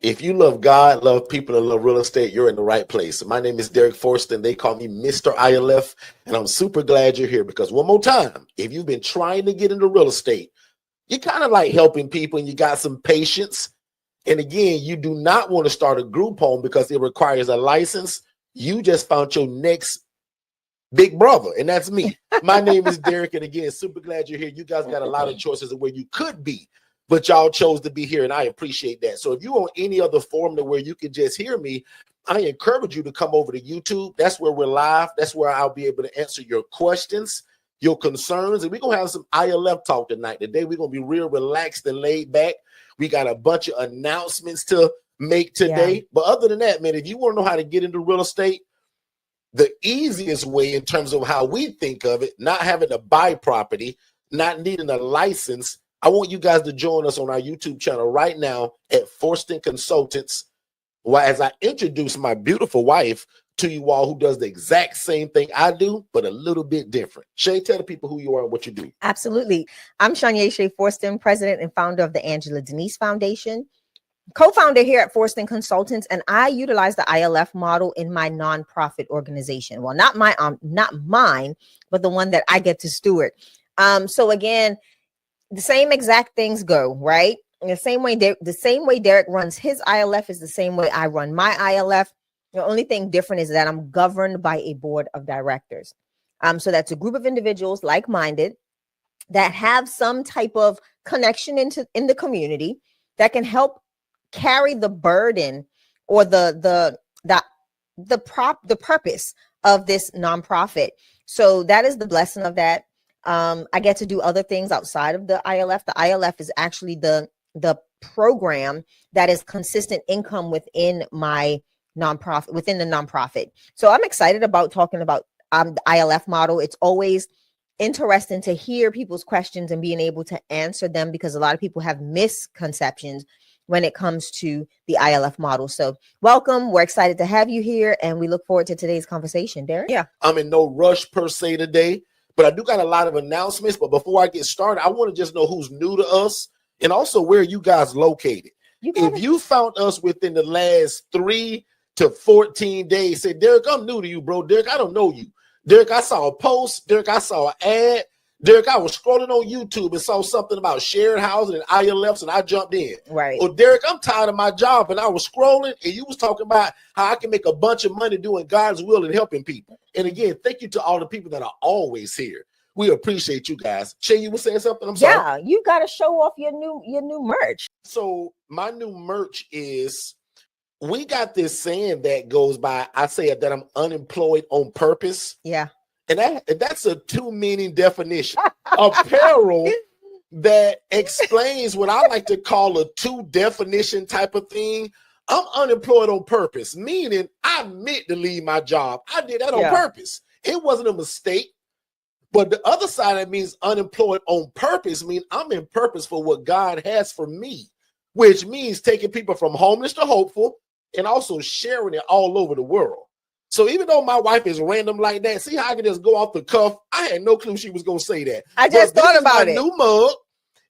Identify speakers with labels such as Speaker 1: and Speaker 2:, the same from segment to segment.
Speaker 1: If you love God, love people, and love real estate, you're in the right place. My name is Derek Forston. They call me Mr. ILF, and I'm super glad you're here because one more time, if you've been trying to get into real estate, you kind of like helping people and you got some patience. And again, you do not want to start a group home because it requires a license. You just found your next big brother, and that's me. My name is Derek, and again, super glad you're here. You guys got a lot of choices of where you could be, but y'all chose to be here, and I appreciate that. So if you on any other forum to where you can just hear me, I encourage you to come over to YouTube. That's where we're live. That's where I'll be able to answer your questions, your concerns, and we're going to have some ILF talk tonight. Today, we're going to be real relaxed and laid back. We got a bunch of announcements to make today. Yeah. But other than that, man, if you want to know how to get into real estate, the easiest way in terms of how we think of it, not having to buy property, not needing a license, I want you guys to join us on our YouTube channel right now at Forston Consultants. Well, as I introduce my beautiful wife to you all who does the exact same thing I do, but a little bit different. Shay, tell the people who you are and what you do.
Speaker 2: Absolutely. I'm Shanya Shay Forston, president and founder of the Angela Denise Foundation, co-founder here at Forston Consultants, and I utilize the ILF model in my nonprofit organization. Well, not mine, but the one that I get to steward. So again, the same exact things go, right? In the same way Derek runs his ILF is the same way I run my ILF. The only thing different is that I'm governed by a board of directors. So that's a group of individuals like-minded that have some type of connection in the community that can help carry the burden or the purpose of this nonprofit. So that is the blessing of that. I get to do other things outside of the ILF. The ILF is actually the program that is consistent income within my nonprofit, within the nonprofit. So I'm excited about talking about the ILF model. It's always interesting to hear people's questions and being able to answer them because a lot of people have misconceptions when it comes to the ILF model. So welcome. We're excited to have you here and we look forward to today's conversation. Derek?
Speaker 1: Yeah. I'm in no rush per se today, but I do got a lot of announcements. But before I get started, I want to just know who's new to us and also where you guys located. If you found us within the last 3 to 14 days, say, Derek, I'm new to you, bro. Derek, I don't know you. Derek, I saw a post. Derek, I saw an ad. Derek, I was scrolling on YouTube and saw something about shared housing and ILFs, and I jumped in.
Speaker 2: Right.
Speaker 1: Or Derek, I'm tired of my job, and I was scrolling, and you was talking about how I can make a bunch of money doing God's will and helping people. And again, thank you to all the people that are always here. We appreciate you guys. Shay, you were saying something? I'm sorry.
Speaker 2: Yeah, you got to show off your new merch.
Speaker 1: So my new merch is, we got this saying that goes by, I say that I'm unemployed on purpose.
Speaker 2: Yeah.
Speaker 1: And that's a 2-meaning definition. Apparel that explains what I like to call a 2-definition type of thing. I'm unemployed on purpose, meaning I meant to leave my job. I did that on purpose. It wasn't a mistake. But the other side that means unemployed on purpose means I'm in purpose for what God has for me, which means taking people from homeless to hopeful and also sharing it all over the world. So even though my wife is random like that, see how I can just go off the cuff? I had no clue she was going to say that.
Speaker 2: I just thought about it.
Speaker 1: New mug,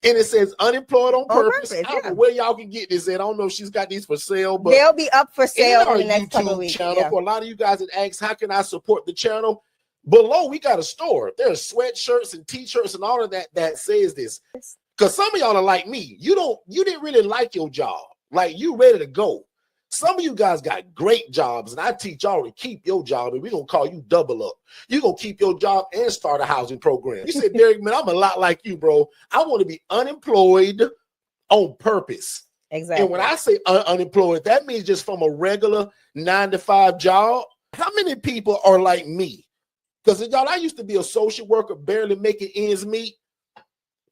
Speaker 1: and it says unemployed on purpose. I don't know where y'all can get this at. I don't know if she's got these for sale, but
Speaker 2: they'll be up for sale
Speaker 1: in
Speaker 2: the next
Speaker 1: YouTube
Speaker 2: couple of weeks.
Speaker 1: Channel. For a lot of you guys that ask, how can I support the channel? Below, we got a store. There's sweatshirts and t-shirts and all of that says this. Because some of y'all are like me. You didn't really like your job. Like, you ready to go. Some of you guys got great jobs, and I teach y'all to keep your job, and we're going to call you double up. You're going to keep your job and start a housing program. You said, Derek, man, I'm a lot like you, bro. I want to be unemployed on purpose.
Speaker 2: Exactly.
Speaker 1: And when I say unemployed, that means just from a regular 9-to-5 job. How many people are like me? Because, y'all, I used to be a social worker, barely making ends meet,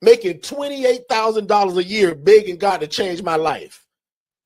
Speaker 1: making $28,000 a year, begging God to change my life.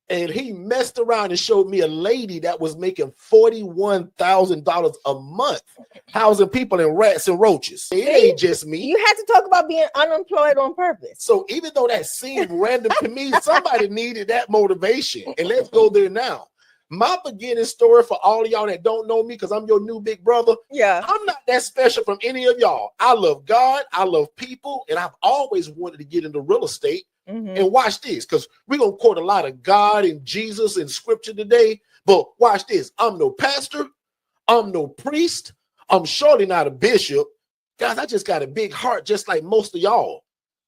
Speaker 1: And he messed around and showed me a lady that was making $41,000 a month, housing people in rats and roaches. It ain't just me.
Speaker 2: You had to talk about being unemployed on purpose.
Speaker 1: So even though that seemed random to me, somebody needed that motivation. And let's go there now. My beginning story for all of y'all that don't know me, because I'm your new big brother.
Speaker 2: Yeah.
Speaker 1: I'm not that special from any of y'all. I love God. I love people. And I've always wanted to get into real estate. And watch this, because we're going to quote a lot of God and Jesus and scripture today. But watch this. I'm no pastor. I'm no priest. I'm surely not a bishop. Guys, I just got a big heart, just like most of y'all.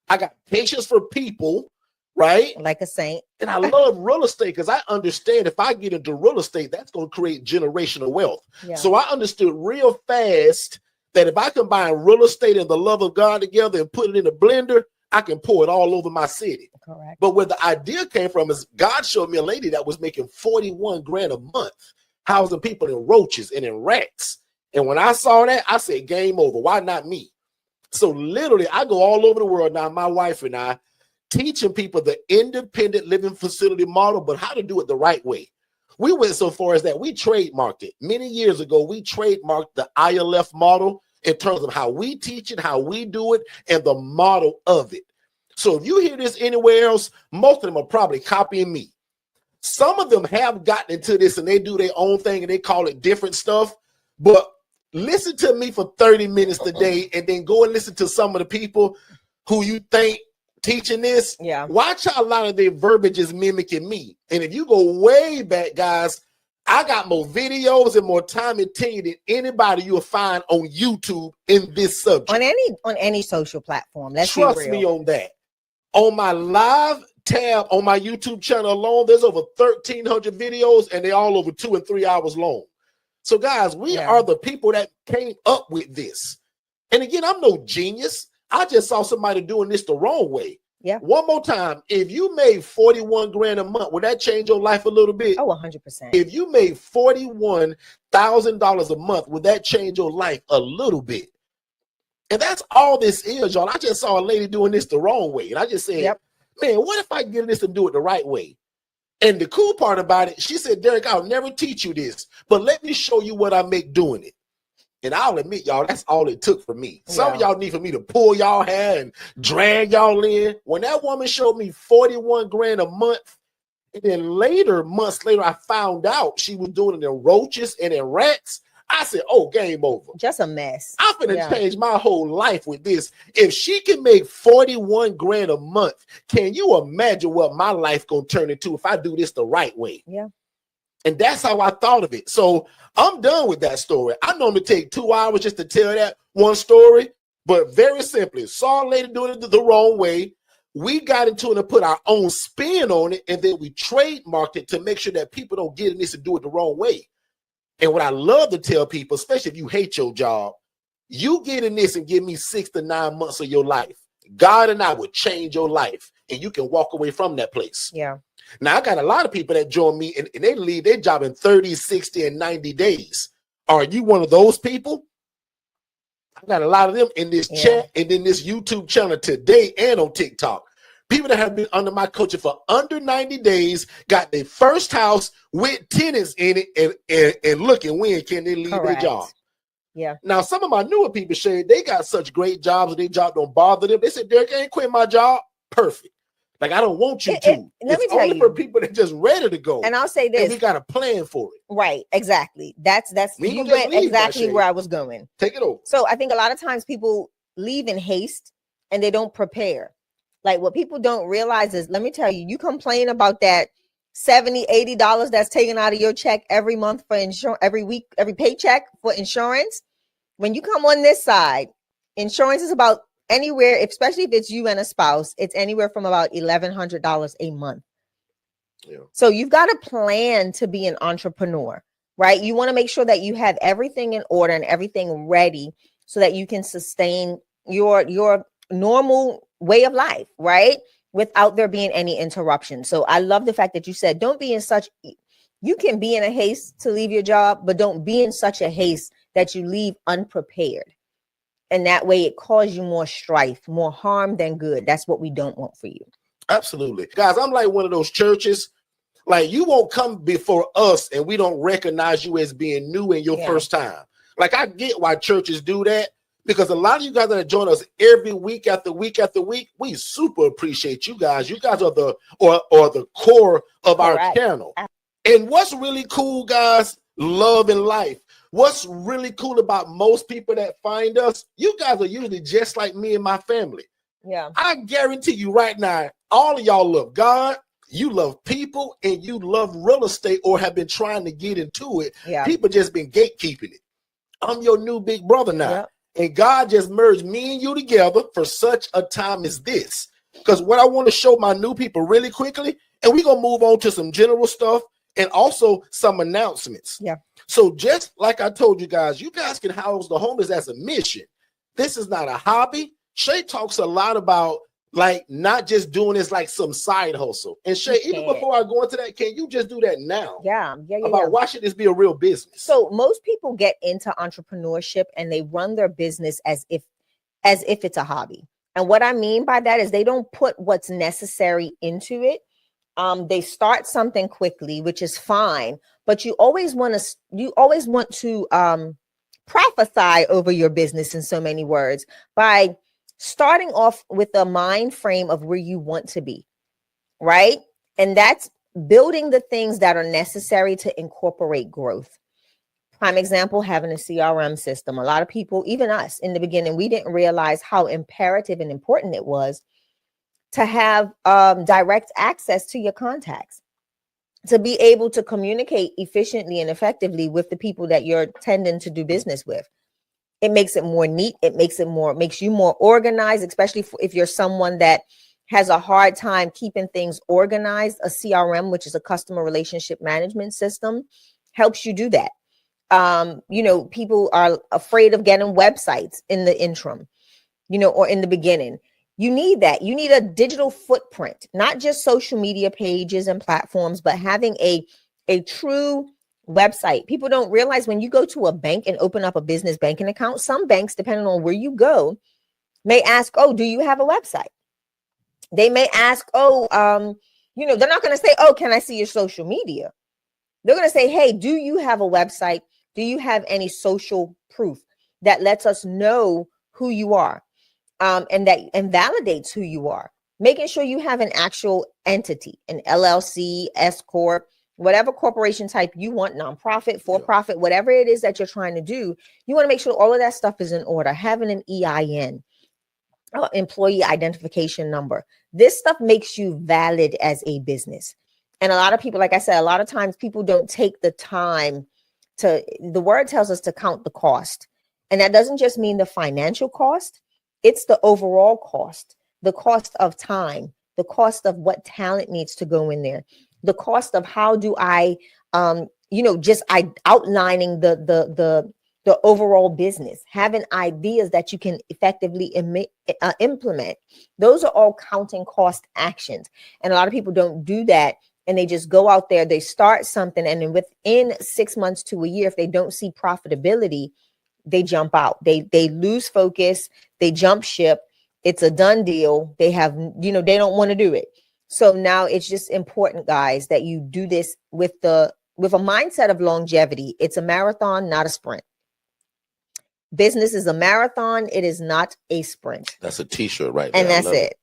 Speaker 1: I got patience for people, right?
Speaker 2: Like a saint.
Speaker 1: And I love real estate because I understand if I get into real estate, that's going to create generational wealth.
Speaker 2: Yeah.
Speaker 1: So I understood real fast that if I combine real estate and the love of God together and put it in a blender, I can pour it all over my city.
Speaker 2: Correct.
Speaker 1: But where the idea came from is God showed me a lady that was making 41 grand a month, housing people in roaches and in rats. And when I saw that, I said, game over. Why not me? So literally, I go all over the world now, my wife and I, teaching people the independent living facility model, but how to do it the right way. We went so far as that we trademarked it. Many years ago, we trademarked the ILF model in terms of how we teach it, how we do it, and the model of it. So if you hear this anywhere else, most of them are probably copying me. Some of them have gotten into this and they do their own thing and they call it different stuff. But listen to me for 30 minutes today and then go and listen to some of the people who you think teaching this.
Speaker 2: Yeah.
Speaker 1: Watch how a lot of their verbiage is mimicking me. And if you go way back, guys, I got more videos and more time and tenure than anybody you'll find on YouTube in this subject.
Speaker 2: On any social platform. Let's
Speaker 1: trust
Speaker 2: be real.
Speaker 1: me on that. On my live tab on my YouTube channel alone, there's over 1,300 videos and they're all over 2 and 3 hours long. So guys, we are the people that came up with this. And again, I'm no genius. I just saw somebody doing this the wrong way.
Speaker 2: Yeah.
Speaker 1: One more time. If you made 41 grand a month, would that change your life a little bit?
Speaker 2: Oh, 100%.
Speaker 1: If you made $41,000 a month, would that change your life a little bit? And that's all this is, y'all. I just saw a lady doing this the wrong way. And I just said, man, what if I get this and do it the right way? And the cool part about it, she said, Derek, I'll never teach you this, but let me show you what I make doing it. And I'll admit, y'all, that's all it took for me. Some of y'all need for me to pull y'all hair and drag y'all in. When that woman showed me 41 grand a month, and then months later, I found out she was doing it in roaches and in rats, I said, oh, game over.
Speaker 2: Just a mess.
Speaker 1: I'm finna change my whole life with this. If she can make 41 grand a month, can you imagine what my life gonna turn into if I do this the right way?
Speaker 2: Yeah. And
Speaker 1: that's how I thought of it. So I'm done with that story. I normally take 2 hours just to tell that one story, but very simply, saw a lady doing it the wrong way. We got into it and put our own spin on it, and then we trademarked it to make sure that people don't get in this and do it the wrong way. And what I love to tell people, especially if you hate your job, you get in this and give me 6 to 9 months of your life. God and I would change your life, and you can walk away from that place.
Speaker 2: Yeah.
Speaker 1: Now, I got a lot of people that join me, and they leave their job in 30, 60, and 90 days. Are you one of those people? I got a lot of them in this chat and in this YouTube channel today and on TikTok. People that have been under my coaching for under 90 days, got their first house with tenants in it, and looking when can they leave their job.
Speaker 2: Yeah.
Speaker 1: Now, some of my newer people, Shay, they got such great jobs and their job don't bother them. They said, Derek, I ain't quit my job. Perfect. Like, I don't want you to.
Speaker 2: Let me tell
Speaker 1: only
Speaker 2: you,
Speaker 1: for people that just ready to go.
Speaker 2: And I'll say this.
Speaker 1: And we got a plan for it.
Speaker 2: Right. Exactly. You went exactly where I was going.
Speaker 1: Take it over.
Speaker 2: So I think a lot of times people leave in haste and they don't prepare. Like, what people don't realize is, let me tell you, you complain about that $70, $80 that's taken out of your check every month for insurance, every week, every paycheck for insurance. When you come on this side, insurance is about anywhere, especially if it's you and a spouse, it's anywhere from about $1,100 a month. Yeah. So you've got a plan to be an entrepreneur, right? You want to make sure that you have everything in order and everything ready so that you can sustain your normal way of life, right? Without there being any interruption. So I love the fact that you said, you can be in a haste to leave your job, but don't be in such a haste that you leave unprepared. And that way it causes you more strife, more harm than good. That's what we don't want for you.
Speaker 1: Absolutely. Guys, I'm like one of those churches, like, you won't come before us and we don't recognize you as being new in your first time. Like, I get why churches do that, because a lot of you guys that join us every week after week after week, we super appreciate you guys. You guys are the core of our channel. And what's really cool, guys, love and life. What's really cool about most people that find us, you guys are usually just like me and my family.
Speaker 2: Yeah.
Speaker 1: I guarantee you right now, all of y'all love God, you love people, and you love real estate or have been trying to get into it.
Speaker 2: Yeah.
Speaker 1: People just been gatekeeping it. I'm your new big brother now.
Speaker 2: Yep.
Speaker 1: And God just merged me and you together for such a time as this. Because what I want to show my new people really quickly, and we're going to move on to some general stuff and also some announcements.
Speaker 2: Yeah.
Speaker 1: So just like I told you guys can house the homeless as a mission. This is not a hobby. Shay talks a lot about like not just doing this like some side hustle. And Shay, even before I go into that, can you just do that now?
Speaker 2: Yeah.
Speaker 1: About why should this be a real business?
Speaker 2: So most people get into entrepreneurship and they run their business as if it's a hobby. And what I mean by that is they don't put what's necessary into it. They start something quickly, which is fine, but you always want to prophesy over your business, in so many words, by starting off with a mind frame of where you want to be, right? And that's building the things that are necessary to incorporate growth. Prime example, having a CRM system. A lot of people, even us in the beginning, we didn't realize how imperative and important it was to have direct access to your contacts, to be able to communicate efficiently and effectively with the people that you're tending to do business with. It makes it more neat. It makes you more organized, especially if you're someone that has a hard time keeping things organized. A CRM, which is a customer relationship management system, helps you do that. People are afraid of getting websites in the interim, or in the beginning. You need that. You need a digital footprint, not just social media pages and platforms, but having a true website. People don't realize when you go to a bank and open up a business banking account, some banks, depending on where you go, may ask, oh, do you have a website? They may ask, oh, they're not going to say, oh, can I see your social media? They're going to say, hey, do you have a website? Do you have any social proof that lets us know who you are? And validates who you are, making sure you have an actual entity, an LLC, S Corp, whatever corporation type you want, nonprofit, for-profit, whatever it is that you're trying to do. You want to make sure all of that stuff is in order. Having an EIN, employee identification number. This stuff makes you valid as a business. And a lot of people, like I said, a lot of times people don't take the time the word tells us to count the cost. And that doesn't just mean the financial cost. It's the overall cost, the cost of time, the cost of what talent needs to go in there, the cost of how do I, outlining the overall business, having ideas that you can effectively implement. Those are all counting cost actions. And a lot of people don't do that. And they just go out there, they start something, and then within 6 months to a year, if they don't see profitability, they jump out. They lose focus. They jump ship. It's a done deal. They have, they don't want to do it. So now it's just important, guys, that you do this with a mindset of longevity. It's a marathon, not a sprint. Business is a marathon. It is not a sprint.
Speaker 1: That's a t-shirt right there.
Speaker 2: And that's it.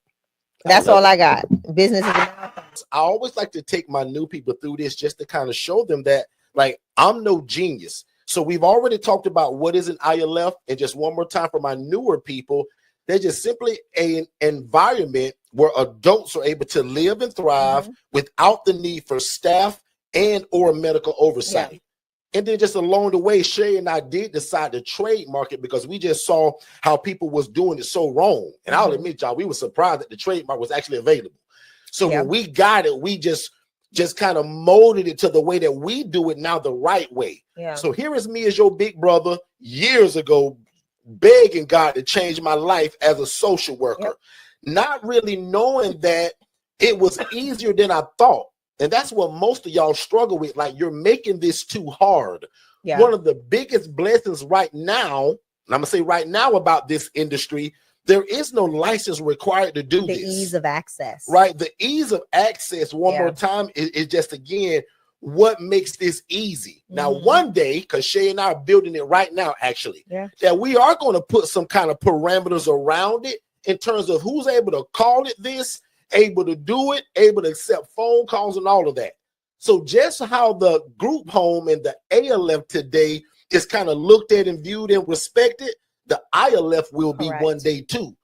Speaker 2: That's all I got. Business is a marathon.
Speaker 1: I always like to take my new people through this just to kind of show them that, like, I'm no genius. So we've already talked about what is an ILF, and just one more time for my newer people, they're just simply an environment where adults are able to live and thrive without the need for staff and or medical oversight. Yeah. And then just along the way, Shay and I did decide to trademark it because we just saw how people was doing it so wrong. And I'll admit, y'all, we were surprised that the trademark was actually available. So when we got it, we just kind of molded it to the way that we do it now, the right way. Yeah. So here is me as your big brother years ago, begging God to change my life as a social worker, not really knowing that it was easier than I thought. And that's what most of y'all struggle with. Like, you're making this too hard. Yeah. One of the biggest blessings right now, and I'm gonna say right now about this industry, there is no license required to do this.
Speaker 2: The ease of access.
Speaker 1: Right. The ease of access, one more time, is just, again, what makes this easy. Now, one day, because Shay and I are building it right now, actually, that we are going to put some kind of parameters around it in terms of who's able to call it this, able to do it, able to accept phone calls and all of that. So just how the group home and the ALF today is kind of looked at and viewed and respected, the ILF will be one day too.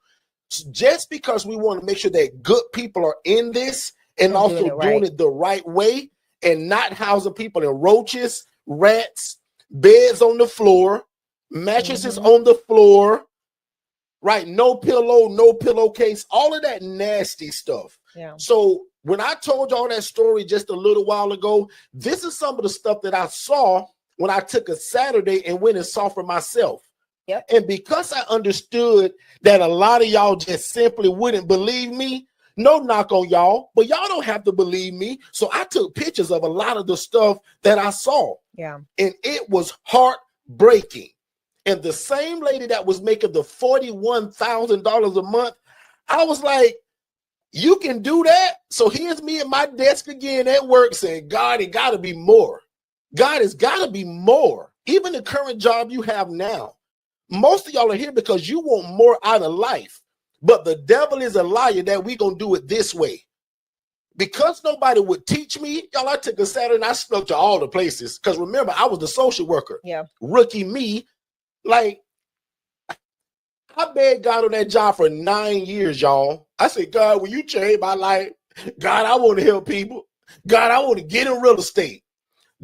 Speaker 1: So just because we want to make sure that good people are in this and also doing it the right way and not housing people in roaches, rats, beds on the floor, mattresses on the floor, right? No pillow, no pillowcase, all of that nasty stuff.
Speaker 2: Yeah.
Speaker 1: So when I told y'all that story just a little while ago, this is some of the stuff that I saw when I took a Saturday and went and saw for myself.
Speaker 2: Yep.
Speaker 1: And because I understood that a lot of y'all just simply wouldn't believe me, no knock on y'all, but y'all don't have to believe me. So I took pictures of a lot of the stuff that I saw.
Speaker 2: Yeah. And
Speaker 1: it was heartbreaking. And the same lady that was making the $41,000 a month, I was like, you can do that? So here's me at my desk again at work saying, God, it got to be more. God, it's got to be more. Even the current job you have now. Most of y'all are here because you want more out of life. But the devil is a liar that we're going to do it this way. Because nobody would teach me, y'all, I took a Saturday and I snuck to all the places. Because remember, I was the social worker.
Speaker 2: Yeah.
Speaker 1: Rookie me. Like, I begged God on that job for 9 years, y'all. I said, God, will you change my life? God, I want to help people. God, I want to get in real estate.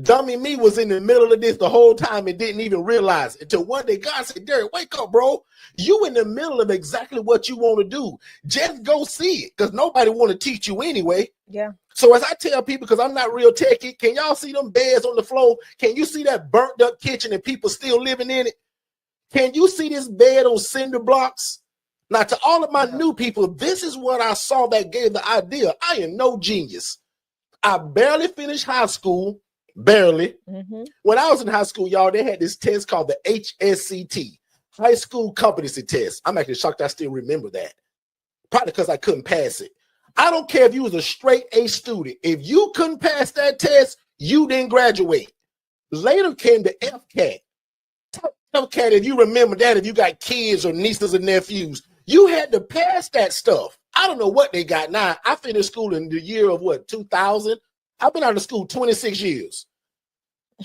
Speaker 1: Dummy me was in the middle of this the whole time and didn't even realize it. Until one day God said, Derek, wake up, bro. You in the middle of exactly what you want to do. Just go see it, because nobody want to teach you anyway.
Speaker 2: Yeah.
Speaker 1: So as I tell people, because I'm not real techy, can y'all see them beds on the floor? Can you see that burnt up kitchen and people still living in it? Can you see this bed on cinder blocks? Now, to all of my new people, this is what I saw that gave the idea. I am no genius. I barely finished high school. Barely. When I was in high school, y'all, they had this test called the HSCT, High School Competency Test. I'm actually shocked I still remember that. Probably because I couldn't pass it. I don't care if you was a straight A student. If you couldn't pass that test, you didn't graduate. Later came the FCAT. FCAT, if you remember that, if you got kids or nieces or nephews, you had to pass that stuff. I don't know what they got now. I finished school in the year of 2000. I've been out of school 26 years.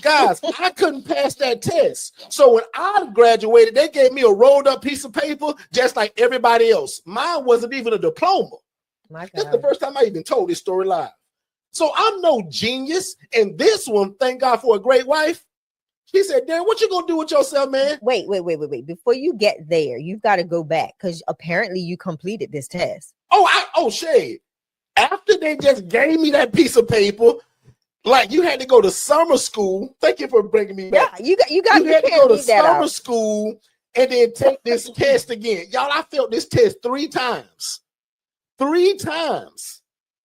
Speaker 1: Guys, I couldn't pass that test. So when I graduated, they gave me a rolled up piece of paper just like everybody else. Mine wasn't even a diploma.
Speaker 2: My God.
Speaker 1: That's the first time I even told this story live. So I'm no genius. And this one, thank God for a great wife. She said, Darren, what you gonna do with yourself, man?
Speaker 2: Wait. Before you get there, you've got to go back, because apparently you completed this test.
Speaker 1: Shay. After they just gave me that piece of paper, like you had to go to summer school. Thank you for bringing me back.
Speaker 2: Yeah, you had to
Speaker 1: go to summer school and then take this test again. Y'all, I failed this test 3 times. 3 times.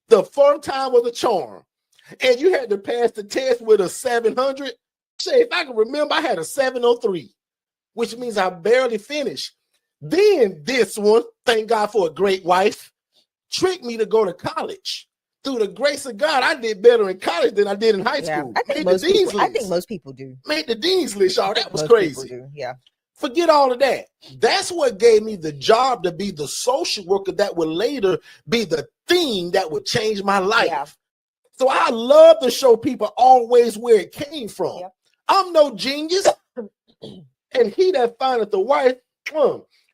Speaker 1: The 4th time was a charm. And you had to pass the test with a 700. Say, if I can remember, I had a 703, which means I barely finished. Then this one, thank God for a great wife, tricked me to go to college. Through the grace of God, I did better in college than I did in high school.
Speaker 2: I think most people do.
Speaker 1: Made the dean's list, y'all. That was crazy.
Speaker 2: Yeah.
Speaker 1: Forget all of that. That's what gave me the job to be the social worker that would later be the thing that would change my life. Yeah. So I love to show people always where it came from. Yeah. I'm no genius. And he that findeth the wife,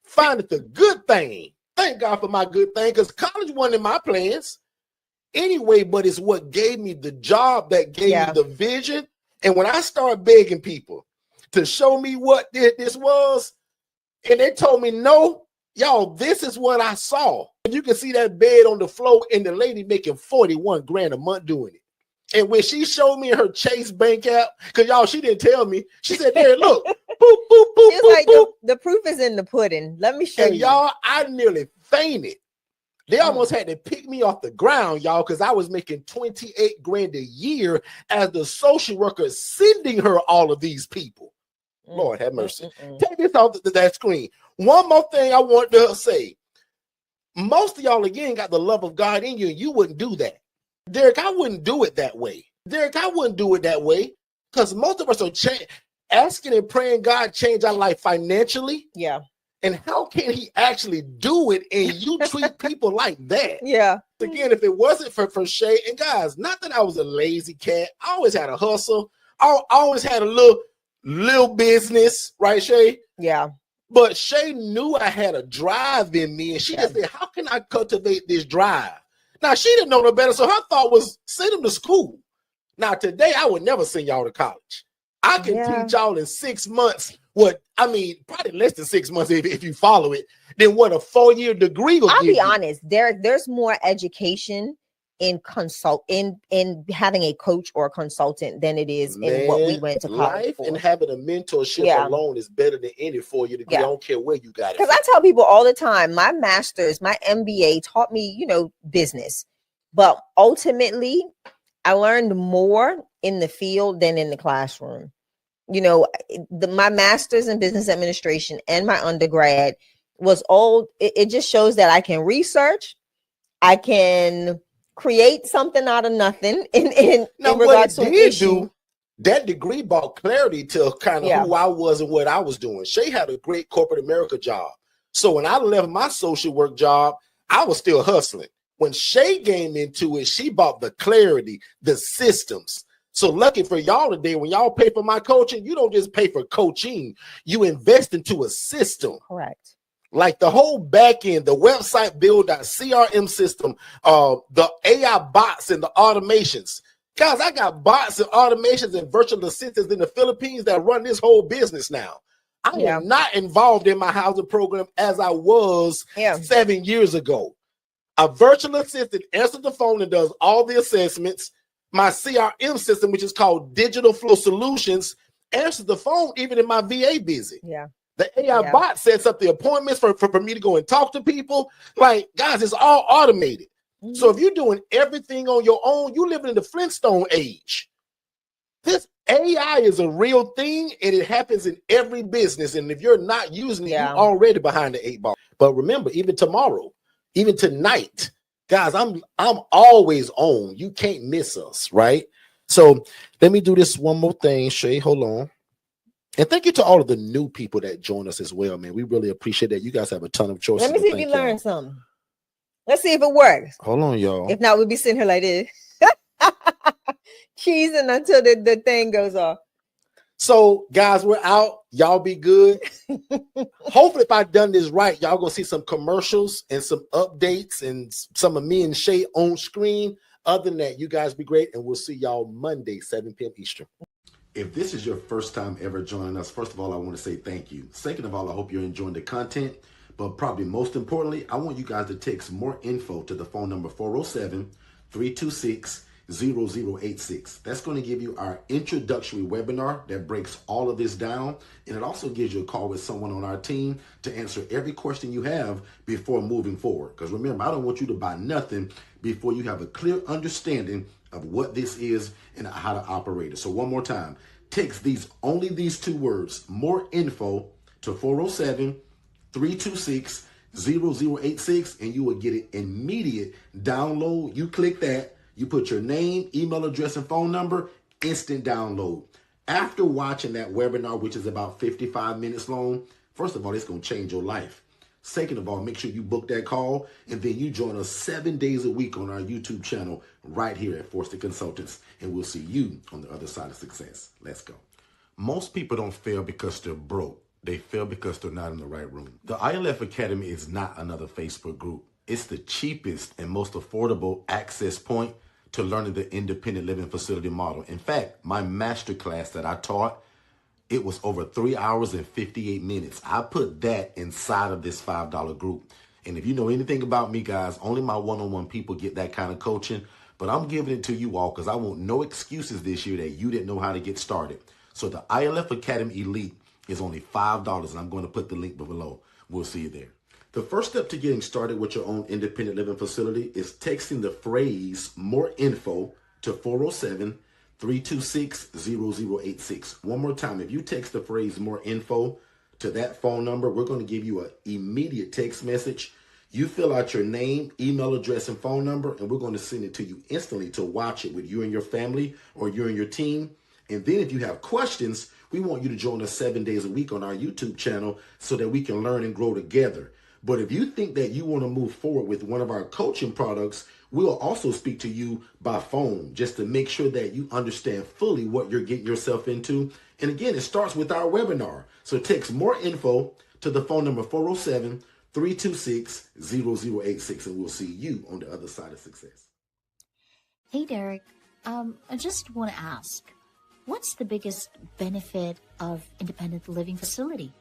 Speaker 1: findeth the good thing. Thank God for my good thing, because college wasn't in my plans anyway, but it's what gave me the job that gave me the vision. And when I started begging people to show me what this was, and they told me, no, y'all, this is what I saw. And you can see that bed on the floor and the lady making 41 grand a month doing it. And when she showed me her Chase Bank app, because y'all, she didn't tell me. She said, there, look, boop, boop, boop,
Speaker 2: it's
Speaker 1: boop,
Speaker 2: like
Speaker 1: boop.
Speaker 2: The proof is in the pudding. Let me show you.
Speaker 1: Y'all, I nearly fainted. They almost had to pick me off the ground, y'all, because I was making 28 grand a year as the social worker sending her all of these people. Lord have mercy. Take this off that screen. One more thing I want to say. Most of y'all, again, got the love of God in you, and you wouldn't do that. Derek, I wouldn't do it that way. Derek, I wouldn't do it that way, because most of us are asking and praying God change our life financially.
Speaker 2: Yeah.
Speaker 1: And how can he actually do it and you treat people like that?
Speaker 2: Yeah.
Speaker 1: again, if it wasn't for Shay, and guys, not that I was a lazy cat, I always had a hustle. I always had a little business, right, Shay?
Speaker 2: Yeah.
Speaker 1: But Shay knew I had a drive in me, and she just said, how can I cultivate this drive? Now, she didn't know no better, so her thought was send them to school. Now, today, I would never send y'all to college. I can teach y'all in 6 months probably less than 6 months if you follow it, than what a 4-year degree will
Speaker 2: I'll
Speaker 1: give
Speaker 2: be
Speaker 1: you.
Speaker 2: honest, there's more education in having a coach or a consultant than it is in what we went to college
Speaker 1: life
Speaker 2: for.
Speaker 1: And having a mentorship alone is better than any 4-year degree. I don't care where you got it.
Speaker 2: Because I tell people all the time, my master's, my MBA taught me, business, but ultimately I learned more in the field than in the classroom. My master's in business administration and my undergrad was it just shows that I can research, I can create something out of nothing in regards to an issue.
Speaker 1: That degree brought clarity to kind of who I was and what I was doing. Shay had a great corporate America job. So when I left my social work job, I was still hustling. When Shay came into it, she brought the clarity, the systems. So lucky for y'all today, when y'all pay for my coaching, you don't just pay for coaching, you invest into a system.
Speaker 2: Correct.
Speaker 1: Like the whole back end, the website build, CRM system, the AI bots and the automations. Guys, I got bots and automations and virtual assistants in the Philippines that run this whole business now. I am not involved in my housing program as I was 7 years ago. A virtual assistant answers the phone and does all the assessments. My CRM system, which is called Digital Flow Solutions, answers the phone even in my VA visit.
Speaker 2: Yeah.
Speaker 1: The AI bot sets up the appointments for me to go and talk to people. Like, guys, it's all automated. Mm-hmm. So if you're doing everything on your own, you're living in the Flintstone age. This AI is a real thing, and it happens in every business. And if you're not using it, you're already behind the 8 ball. But remember, even tomorrow, even tonight, guys, I'm always on. You can't miss us, right? So let me do this one more thing, Shay. Hold on. And thank you to all of the new people that join us as well, man. We really appreciate that. You guys have a ton of choices.
Speaker 2: Let me see if you learned something. Let's see if it works.
Speaker 1: Hold on, y'all.
Speaker 2: If not, we'll be sitting here like this. Cheesing until the thing goes off.
Speaker 1: So, guys, we're out. Y'all be good. Hopefully, if I've done this right, y'all gonna see some commercials and some updates and some of me and Shay on screen. Other than that, you guys be great, and we'll see y'all Monday, 7 p.m. Eastern. If this is your first time ever joining us, first of all, I want to say thank you. Second of all, I hope you're enjoying the content. But probably most importantly, I want you guys to text more info to the phone number 407-326-0086. That's going to give you our introductory webinar that breaks all of this down. And it also gives you a call with someone on our team to answer every question you have before moving forward. Because remember, I don't want you to buy nothing before you have a clear understanding of what this is and how to operate it. So one more time, text only these 2 words, more info, to 407-326-0086, and you will get an immediate download. You click that, you put your name, email address, and phone number, instant download. After watching that webinar, which is about 55 minutes long, first of all, it's going to change your life. Second of all, make sure you book that call, and then you join us 7 days a week on our YouTube channel right here at Forston Consultants, and we'll see you on the other side of success. Let's go. Most people don't fail because they're broke. They fail because they're not in the right room. The ILF Academy is not another Facebook group. It's the cheapest and most affordable access point to learning the independent living facility model. In fact, my masterclass that I taught, it was over 3 hours and 58 minutes. I put that inside of this $5 group. And if you know anything about me, guys, only my one-on-one people get that kind of coaching. But I'm giving it to you all because I want no excuses this year that you didn't know how to get started. So the ILF Academy Elite is only $5, and I'm going to put the link below. We'll see you there. The first step to getting started with your own independent living facility is texting the phrase more info to 407-326-0086. One more time, if you text the phrase more info to that phone number, we're going to give you an immediate text message. You fill out your name, email address, and phone number, and we're going to send it to you instantly to watch it with you and your family or you and your team. And then if you have questions, we want you to join us 7 days a week on our YouTube channel so that we can learn and grow together. But if you think that you want to move forward with one of our coaching products, We'll also speak to you by phone just to make sure that you understand fully what you're getting yourself into. And again, it starts with our webinar. So text more info to the phone number 407-326-0086, and we'll see you on the other side of success.
Speaker 3: Hey, Derek, I just want to ask, what's the biggest benefit of independent living facility?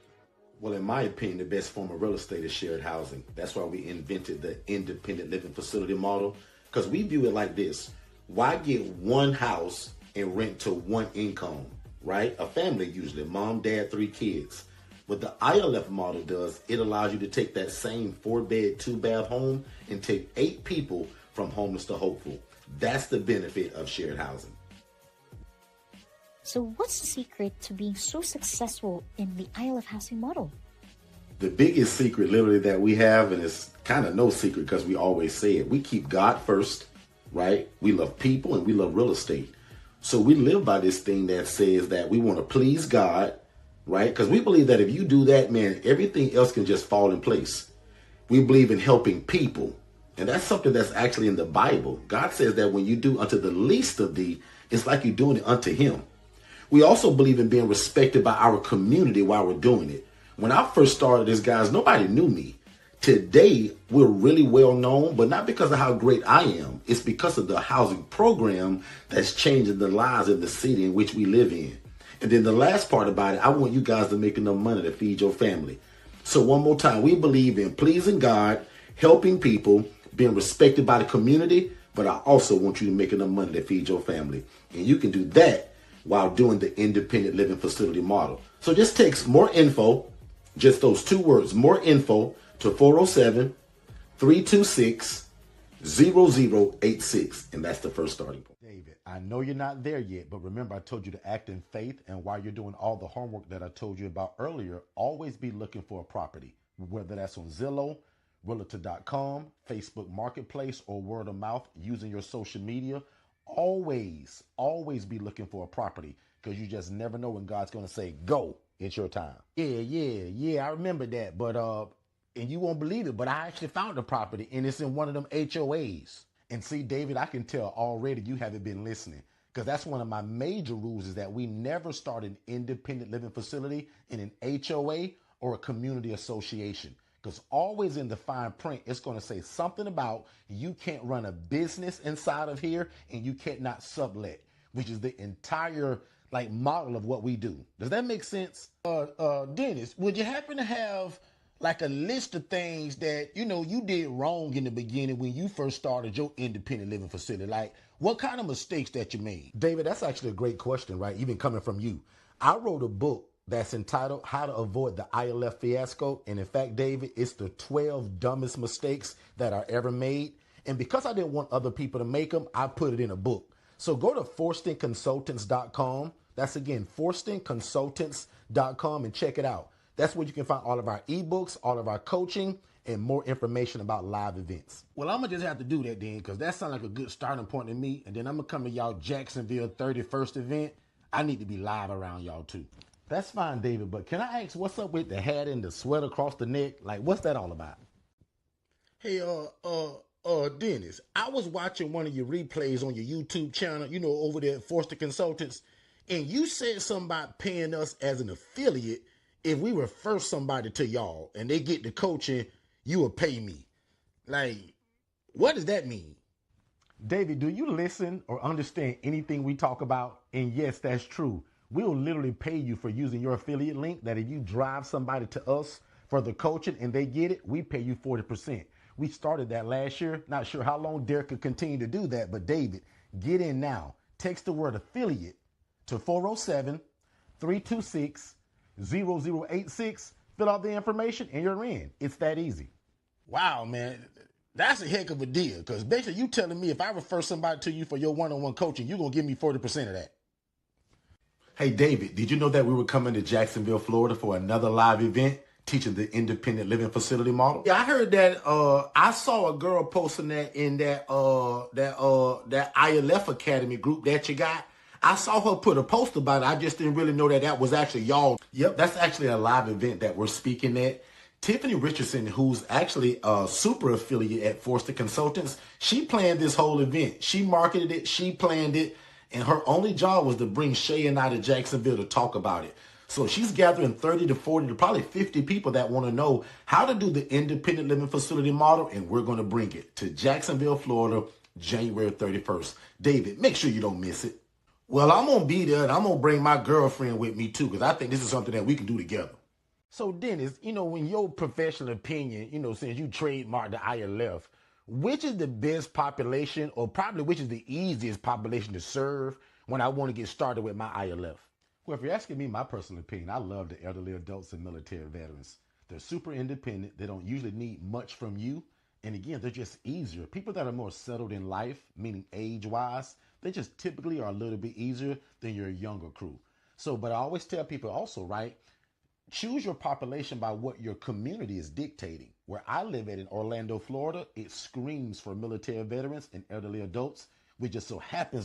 Speaker 1: Well, in my opinion, the best form of real estate is shared housing. That's why we invented the independent living facility model, because we view it like this. Why get one house and rent to one income, right? A family usually, mom, dad, 3 kids. What the ILF model does, it allows you to take that same 4-bed, 2-bath home and take 8 people from homeless to hopeful. That's the benefit of shared housing.
Speaker 3: So what's the secret to being so successful in the ILF housing model?
Speaker 1: The biggest secret literally that we have, and it's kind of no secret because we always say it, we keep God first, right? We love people and we love real estate. So we live by this thing that says that we want to please God, right? Because we believe that if you do that, man, everything else can just fall in place. We believe in helping people. And that's something that's actually in the Bible. God says that when you do unto the least of thee, it's like you're doing it unto him. We also believe in being respected by our community while we're doing it. When I first started this, guys, nobody knew me. Today, we're really well known, but not because of how great I am. It's because of the housing program that's changing the lives in the city in which we live in. And then the last part about it, I want you guys to make enough money to feed your family. So one more time, we believe in pleasing God, helping people, being respected by the community, but I also want you to make enough money to feed your family. And you can do that while doing the independent living facility model. So just text more info, just those 2 words, more info, to 407-326-0086. And that's the first starting point.
Speaker 4: David, I know you're not there yet, but remember I told you to act in faith. And while you're doing all the homework that I told you about earlier, always be looking for a property, whether that's on Zillow, Realtor.com, Facebook Marketplace, or word of mouth using your social media. Always be looking for a property, because you just never know when God's going to say, go, it's your time. Yeah, I remember that. But, and you won't believe it, but I actually found a property and it's in one of them HOAs. And see, David, I can tell already you haven't been listening, because that's one of my major rules is that we never start an independent living facility in an HOA or a community association. Because always in the fine print, it's going to say something about you can't run a business inside of here and you can't not sublet, which is the entire model of what we do. Does that make sense? Dennis, would you happen to have a list of things that, you did wrong in the beginning when you first started your independent living facility? What kind of mistakes that you made?
Speaker 1: David, that's actually a great question, right? Even coming from you. I wrote a book that's entitled How to Avoid the ILF Fiasco. And in fact, David, it's the 12 dumbest mistakes that are ever made. And because I didn't want other people to make them, I put it in a book. So go to forstonconsultants.com. That's again, forstonconsultants.com, and check it out. That's where you can find all of our ebooks, all of our coaching, and more information about live events.
Speaker 4: Well, I'm going to just have to do that then, because that sounds like a good starting point to me. And then I'm going to come to y'all Jacksonville 31st event. I need to be live around y'all too.
Speaker 1: That's fine, David, but can I ask what's up with the hat and the sweat across the neck? What's that all about?
Speaker 4: Hey, Dennis, I was watching one of your replays on your YouTube channel, over there at Forston Consultants, and you said something about paying us as an affiliate if we refer somebody to y'all and they get the coaching, you will pay me. What does that mean?
Speaker 1: David, do you listen or understand anything we talk about? And yes, that's true. We'll literally pay you for using your affiliate link, that if you drive somebody to us for the coaching and they get it, we pay you 40%. We started that last year. Not sure how long Derek could continue to do that, but David, get in now. Text the word affiliate to 407-326-0086. Fill out the information and you're in. It's that easy.
Speaker 4: Wow, man. That's a heck of a deal, because basically you telling me if I refer somebody to you for your one-on-one coaching, you're going to give me 40% of that.
Speaker 1: Hey, David, did you know that we were coming to Jacksonville, Florida for another live event teaching the independent living facility model? Yeah, I heard that. I saw a girl posting that in that ILF Academy group that you got. I saw her put a post about it. I just didn't really know that was actually y'all. Yep, that's actually a live event that we're speaking at.
Speaker 4: Tiffany Richardson, who's actually a super affiliate at Forston Consultants, she planned this whole event. She marketed it, she planned it, and her only job was to bring Shay and I to Jacksonville to talk about it. So she's gathering 30 to 40 to probably 50 people that want to know how to do the independent living facility model, and we're going to bring it to Jacksonville, Florida, January 31st. David, make sure you don't miss it. Well, I'm going to be there, and I'm going to bring my girlfriend with me too, because I think this is something that we can do together. So Dennis, in your professional opinion, since you trademarked the ILF, which is the best population, or probably which is the easiest population to serve when I want to get started with my ILF? Well, if you're asking me my personal opinion, I love the elderly adults and military veterans. They're super independent. They don't usually need much from you. And again, they're just easier. People that are more settled in life, meaning age-wise, they just typically are a little bit easier than your younger crew. So, but I always tell people also, right? Choose your population by what your community is dictating. Where I live at in Orlando, Florida, it screams for military veterans and elderly adults. We just so happens